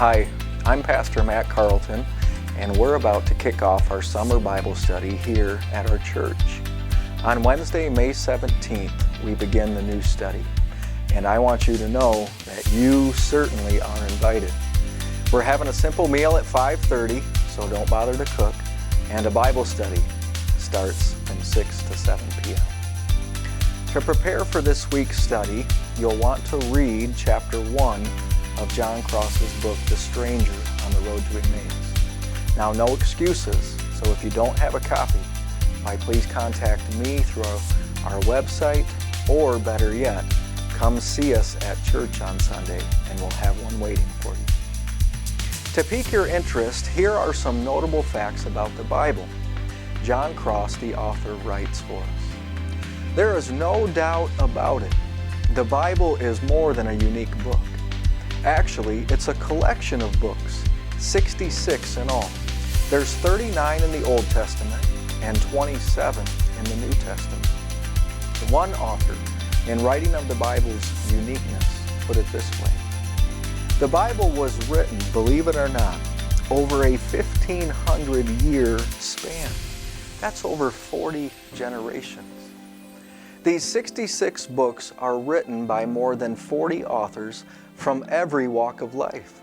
Hi, I'm Pastor Matt Carlton, and we're about to kick off our summer Bible study here at our church. On Wednesday, May 17th, we begin the new study, and I want you to know that you certainly are invited. We're having a simple meal at 5:30, so don't bother to cook, and a Bible study starts from 6 to 7 p.m. To prepare for this week's study, you'll want to read chapter 1 of John Cross's book, The Stranger on the Road to Emmaus. Now, no excuses, so if you don't have a copy, please contact me through our website, or better yet, come see us at church on Sunday and we'll have one waiting for you. To pique your interest, here are some notable facts about the Bible. John Cross, the author, writes for us. There is no doubt about it. The Bible is more than a unique book. Actually, it's a collection of books, 66 in all. There's 39 in the Old Testament and 27 in the New Testament. One author, in writing of the Bible's uniqueness, put it this way. The Bible was written, believe it or not, over a 1,500-year span. That's over 40 generations. These 66 books are written by more than 40 authors from every walk of life.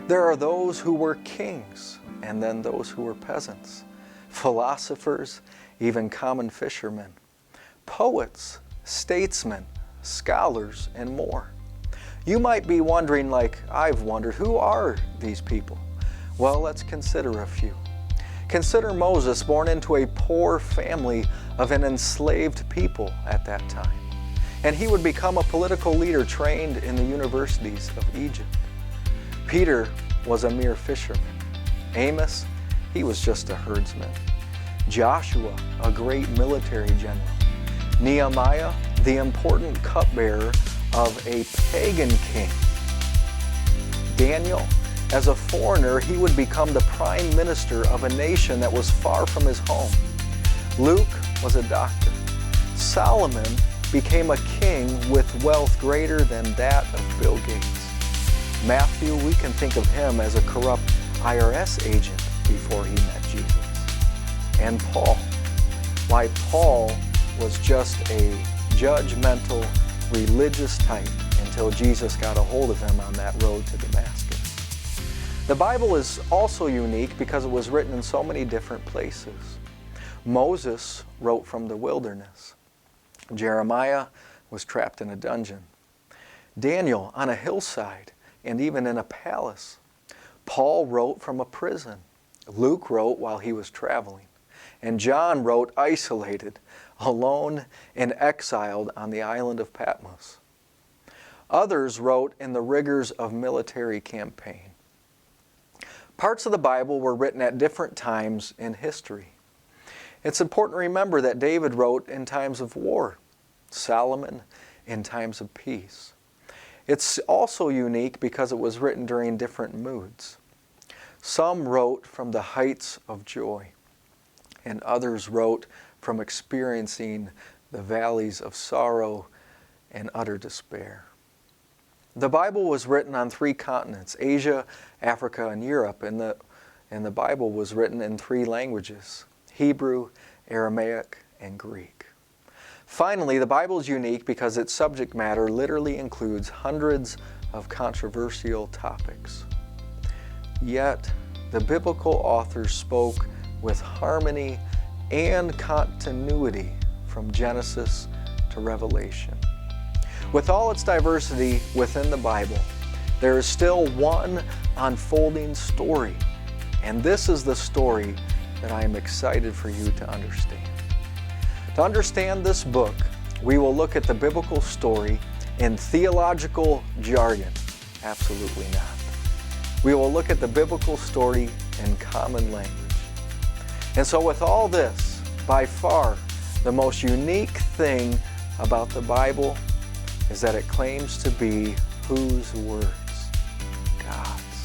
There are those who were kings, and then those who were peasants, philosophers, even common fishermen, poets, statesmen, scholars, and more. You might be wondering, like I've wondered, who are these people? Well, let's consider a few. Consider Moses, born into a poor family of an enslaved people at that time. And he would become a political leader trained in the universities of Egypt. Peter was a mere fisherman. Amos, he was just a herdsman. Joshua, a great military general. Nehemiah, the important cupbearer of a pagan king. Daniel, as a foreigner, he would become the prime minister of a nation that was far from his home. Luke was a doctor. Solomon became a king with wealth greater than that of Bill Gates. Matthew, we can think of him as a corrupt IRS agent before he met Jesus. And Paul, why, Paul was just a judgmental, religious type until Jesus got a hold of him on that road to Damascus. The Bible is also unique because it was written in so many different places. Moses wrote from the wilderness. Jeremiah was trapped in a dungeon. Daniel on a hillside and even in a palace. Paul wrote from a prison. Luke wrote while he was traveling. And John wrote isolated, alone and exiled on the island of Patmos. Others wrote in the rigors of military campaign. Parts of the Bible were written at different times in history. It's important to remember that David wrote in times of war, Solomon in times of peace. It's also unique because it was written during different moods. Some wrote from the heights of joy, and others wrote from experiencing the valleys of sorrow and utter despair. The Bible was written on 3 continents, Asia, Africa, and Europe, and the Bible was written in 3 languages, Hebrew, Aramaic, and Greek. Finally, the Bible is unique because its subject matter literally includes hundreds of controversial topics. Yet, the biblical authors spoke with harmony and continuity from Genesis to Revelation. With all its diversity within the Bible, there is still one unfolding story, and this is the story that I am excited for you to understand. To understand this book, we will look at the biblical story in theological jargon. Absolutely not. We will look at the biblical story in common language. And so with all this, by far, the most unique thing about the Bible is that it claims to be whose words? God's.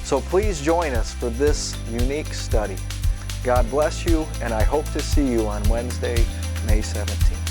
So please join us for this unique study. God bless you, and I hope to see you on Wednesday, May 17th.